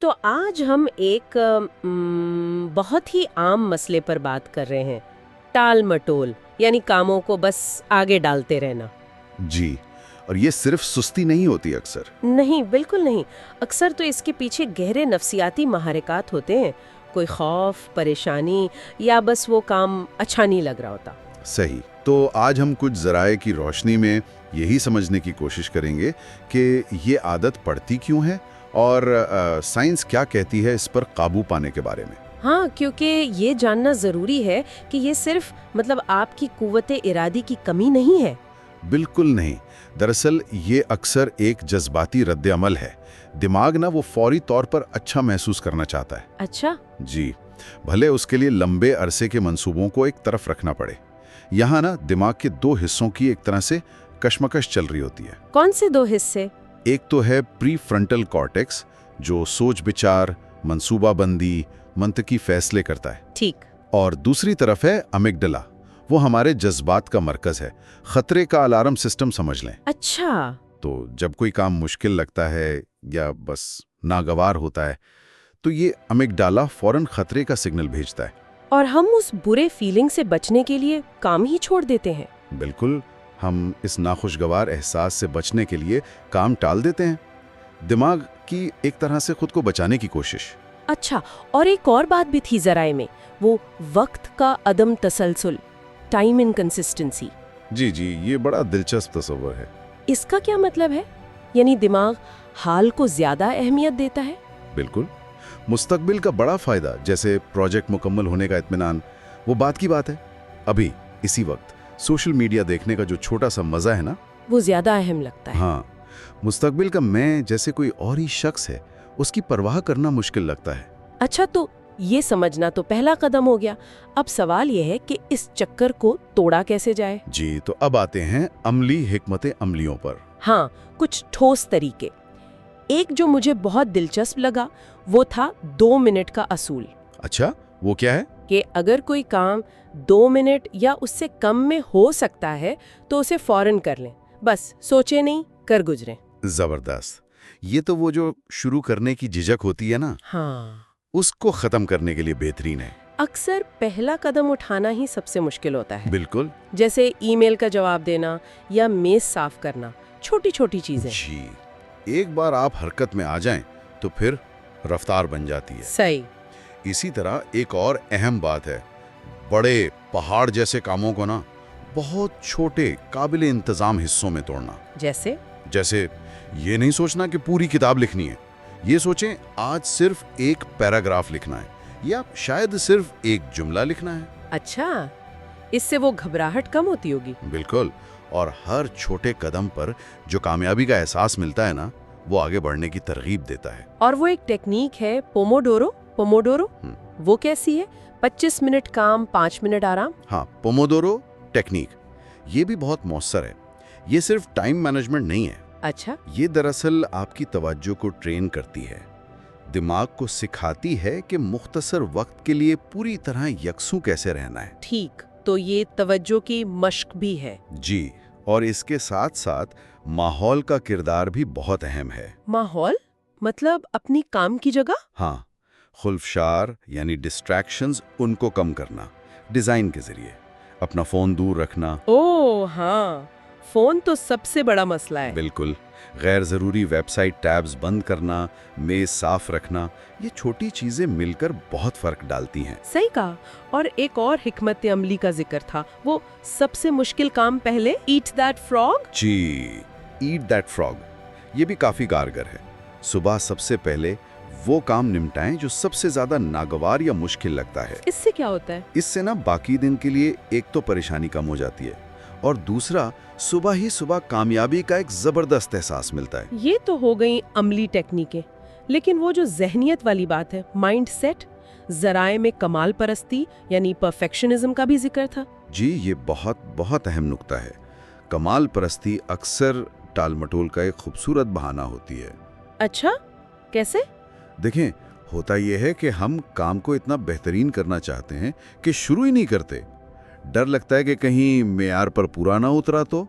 تو آج ہم ایک بہت ہی عام مسئلے پر بات کر رہے ہیں، ٹال مٹول، یعنی کاموں کو بس آگے ڈالتے رہنا۔ جی، اور یہ صرف سستی نہیں ہوتی اکثر۔ نہیں، بالکل نہیں۔ اکثر تو اس کے پیچھے گہرے نفسیاتی محرکات ہوتے ہیں، کوئی خوف، پریشانی، یا بس وہ کام اچھا نہیں لگ رہا ہوتا۔ صحیح، تو آج ہم کچھ ذرائع کی روشنی میں یہی سمجھنے کی کوشش کریں گے کہ یہ عادت پڑتی کیوں ہے اور سائنس کیا کہتی ہے اس پر قابو پانے کے بارے میں۔ ہاں، کیونکہ یہ جاننا ضروری ہے کہ یہ صرف آپ کی قوت ارادی کی کمی نہیں ہے۔ بالکل نہیں، دراصل یہ اکثر ایک جذباتی رد عمل ہے۔ دماغ نا وہ فوری طور پر اچھا محسوس کرنا چاہتا ہے۔ اچھا۔ جی، بھلے اس کے لیے لمبے عرصے کے منصوبوں کو ایک طرف رکھنا پڑے۔ یہاں نا دماغ کے دو حصوں کی ایک طرح سے کشمکش چل رہی ہوتی ہے۔ کون سے دو حصے؟ ایک تو ہے پری فرنٹل کارٹیکس جو سوچ بچار، منصوبہ بندی، منطقی فیصلے کرتا ہے، ٹھیک۔ اور دوسری طرف ہے امیگڈلا، وہ ہمارے جذبات کا مرکز ہے، خطرے کا الارم سسٹم سمجھ لیں۔ اچھا۔ تو جب کوئی کام مشکل لگتا ہے یا بس ناگوار ہوتا ہے تو یہ امیگڈالا فوراً خطرے کا سگنل بھیجتا ہے۔ اور ہم اس برے فیلنگ سے بچنے کے لیے کام ہی چھوڑ دیتے ہیں۔ بالکل، ہم اس ناخوشگوار احساس سے بچنے کے لیے کام ٹال دیتے ہیں، دماغ کی ایک طرح سے خود کو بچانے کی کوشش۔ اچھا، اور ایک اور بات بھی تھی ذرائع میں، وہ وقت کا عدم تسلسل، ٹائم انکنسسٹنسی۔ جی، یہ بڑا دلچسپ تصور ہے۔ اس کا کیا مطلب ہے؟ یعنی دماغ حال کو زیادہ اہمیت دیتا ہے؟ بالکل، مستقبل کا بڑا فائدہ جیسے پروجیکٹ مکمل ہونے کا اطمینان، وہ بات کی بات ہے۔ ابھی اسی وقت سوشل میڈیا دیکھنے کا جو چھوٹا سا مزہ ہے نا، وہ زیادہ اہم لگتا ہے۔ ہاں، مستقبل کا میں جیسے کوئی اور ہی شخص ہے، اس کی پرواہ کرنا مشکل لگتا ہے۔ اچھا، تو یہ سمجھنا تو پہلا قدم ہو گیا۔ اب سوال یہ ہے کہ اس چکر کو توڑا کیسے جائے؟ جی، تو اب آتے ہیں عملی حکمت عملیوں پر۔ ہاں، کچھ ٹھوس طریقے۔ ایک جو مجھے بہت دلچسپ لگا وہ تھا 2 منٹ کا اصول۔ اچھا، وہ کیا ہے؟ کہ اگر کوئی کام 2 منٹ یا اس سے کم میں ہو سکتا ہے تو اسے فوراً کر لیں، بس سوچے نہیں، کر گزریں۔ زبردست، یہ تو وہ جو شروع کرنے کی جھجک ہوتی ہے نا، ہاں، اس کو ختم کرنے کے لیے بہترین ہے۔ اکثر پہلا قدم اٹھانا ہی سب سے مشکل ہوتا ہے، بالکل، جیسے ای میل کا جواب دینا یا میز صاف کرنا، چھوٹی چھوٹی چیزیں۔ جی، ایک بار آپ حرکت میں آ جائیں تو پھر رفتار بن جاتی ہے۔ صحیح۔ اسی طرح ایک اور اہم بات ہے، بڑے پہاڑ جیسے کاموں کو نا بہت چھوٹے قابل انتظام حصوں میں توڑنا۔ جیسے یہ نہیں سوچنا کہ پوری کتاب لکھنی ہے، یہ سوچیں آج صرف ایک پیراگراف لکھنا ہے یا شاید صرف ایک جملہ لکھنا ہے۔ اچھا، اس سے وہ گھبراہٹ کم ہوتی ہوگی۔ بالکل، اور ہر چھوٹے قدم پر جو کامیابی کا احساس ملتا ہے نا، وہ آگے بڑھنے کی ترغیب دیتا ہے۔ اور وہ ایک ٹیکنیک ہے پوموڈورو، وہ کیسی ہے؟ 25 منٹ کام، 5 منٹ آرام۔ ہاں، پومودورو ٹیکنیک، یہ بھی بہت مؤثر ہے۔ یہ صرف ٹائم مینجمنٹ نہیں ہے، اچھا، یہ دراصل آپ کی توجہ کو ٹرین کرتی ہے، دماغ کو سکھاتی ہے کہ مختصر وقت کے لیے پوری طرح یکسوں کیسے رہنا ہے۔ ٹھیک، تو یہ توجہ کی مشق بھی ہے۔ جی، اور اس کے ساتھ ساتھ ماحول کا کردار بھی بہت اہم ہے۔ ماحول مطلب اپنی کام کی جگہ؟ ہاں، خلفشار یعنی ڈسٹریکشنز، ان کو کم کرنا، ڈیزائن کے ذریعے اپنا فون دور رکھنا۔ ہاں، فون تو سب سے بڑا مسئلہ ہے۔ بالکل، غیر ضروری ویب سائٹ ٹیبز بند کرنا، میز صاف رکھنا، یہ چھوٹی چیزیں مل کر بہت فرق ڈالتی ہیں۔ صحیح کہا۔ اور ایک اور حکمت عملی کا ذکر تھا، وہ سب سے مشکل کام پہلے، ایٹ دیٹ فراگ۔ جی، ایٹ دیٹ فراگ، یہ بھی کافی کارگر ہے۔ صبح سب سے پہلے وہ کام نمٹائیں جو سب سے زیادہ ناگوار یا مشکل لگتا ہے۔ اس سے کیا ہوتا ہے؟ اس سے نا باقی دن کے لیے ایک تو پریشانی کم ہو جاتی ہے، اور دوسرا صبح ہی صبح کامیابی کا ایک زبردست احساس ملتا ہے۔ یہ تو ہو گئی عملی ٹیکنیکیں، لیکن وہ جو ذہنیت والی بات ہے، مائنڈ سیٹ، ذرائع میں کمال پرستی یعنی پرفیکشنزم کا بھی ذکر تھا۔ جی، یہ بہت اہم نکتہ ہے۔ کمال پرستی اکثر ٹال مٹول کا ایک خوبصورت بہانہ ہوتی ہے۔ اچھا، کیسے؟ دیکھیں، ہوتا یہ ہے کہ ہم کام کو اتنا بہترین کرنا چاہتے ہیں کہ شروع ہی نہیں کرتے۔ ڈر لگتا ہے کہ کہیں معیار پر پورا نہ اترا تو۔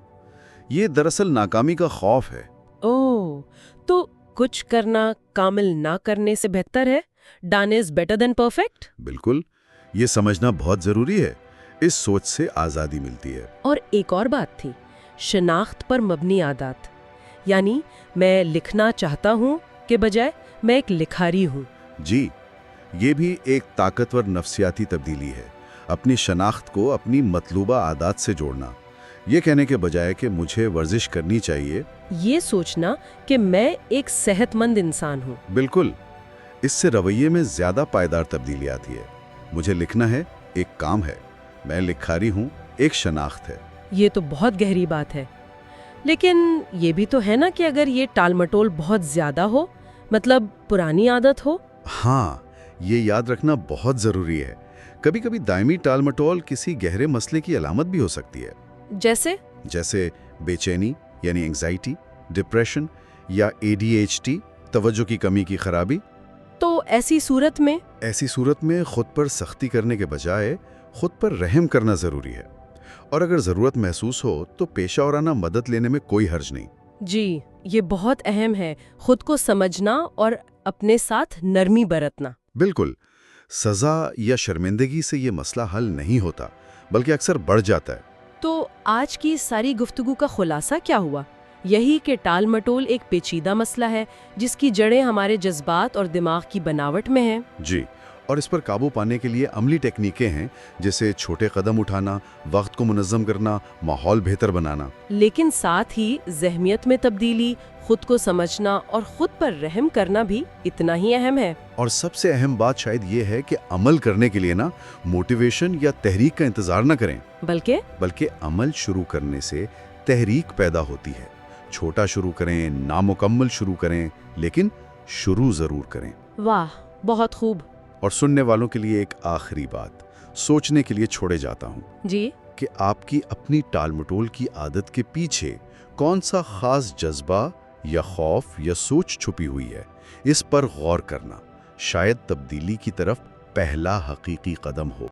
یہ دراصل ناکامی کا خوف ہے۔ تو کچھ کرنا کامل نہ کرنے سے بہتر ہے؟ Done is better than perfect? بالکل، یہ سمجھنا بہت ضروری ہے۔ اس سوچ سے آزادی ملتی ہے۔ اور ایک اور بات تھی، شناخت پر مبنی عادات، یعنی میں لکھنا چاہتا ہوں کے بجائے میں ایک لکھاری ہوں۔ جی، یہ بھی ایک طاقتور نفسیاتی تبدیلی ہے، اپنی شناخت کو اپنی مطلوبہ عادات سے جوڑنا۔ یہ کہنے کے بجائے کہ مجھے ورزش کرنی چاہیے، یہ سوچنا کہ میں ایک صحت مند انسان ہوں۔ بالکل، اس سے رویے میں زیادہ پائیدار تبدیلی آتی ہے۔ مجھے لکھنا ہے، ایک کام ہے، میں لکھاری ہوں، ایک شناخت ہے۔ یہ تو بہت گہری بات ہے، لیکن یہ بھی تو ہے نا کہ اگر یہ ٹال مٹول بہت زیادہ ہو، مطلب پرانی عادت ہو؟ ہاں، یہ یاد رکھنا بہت ضروری ہے۔ کبھی کبھی دائمی ٹال مٹول کسی گہرے مسئلے کی علامت بھی ہو سکتی ہے، جیسے بے چینی یعنی انگزائٹی، ڈپریشن یا ADHD، توجہ کی کمی کی خرابی۔ تو ایسی صورت میں خود پر سختی کرنے کے بجائے خود پر رحم کرنا ضروری ہے، اور اگر ضرورت محسوس ہو تو پیشہ ورانہ مدد لینے میں کوئی حرج نہیں۔ جی، یہ بہت اہم ہے، خود کو سمجھنا اور اپنے ساتھ نرمی برتنا۔ بالکل، سزا یا شرمندگی سے یہ مسئلہ حل نہیں ہوتا، بلکہ اکثر بڑھ جاتا ہے۔ تو آج کی ساری گفتگو کا خلاصہ کیا ہوا؟ یہی کہ ٹال مٹول ایک پیچیدہ مسئلہ ہے جس کی جڑیں ہمارے جذبات اور دماغ کی بناوٹ میں ہیں۔ جی، اور اس پر قابو پانے کے لیے عملی ٹیکنیکیں ہیں، جیسے چھوٹے قدم اٹھانا، وقت کو منظم کرنا، ماحول بہتر بنانا۔ لیکن ساتھ ہی ذہنیت میں تبدیلی، خود کو سمجھنا اور خود پر رحم کرنا بھی اتنا ہی اہم ہے۔ اور سب سے اہم بات شاید یہ ہے کہ عمل کرنے کے لیے موٹیویشن یا تحریک کا انتظار نہ کریں، بلکہ عمل شروع کرنے سے تحریک پیدا ہوتی ہے۔ چھوٹا شروع کریں، نامکمل شروع کریں، لیکن شروع ضرور کریں۔ واہ، بہت خوب۔ اور سننے والوں کے لیے ایک آخری بات سوچنے کے لیے چھوڑے جاتا ہوں جی، کہ آپ کی اپنی ٹال مٹول کی عادت کے پیچھے کون سا خاص جذبہ یا خوف یا سوچ چھپی ہوئی ہے، اس پر غور کرنا شاید تبدیلی کی طرف پہلا حقیقی قدم ہو۔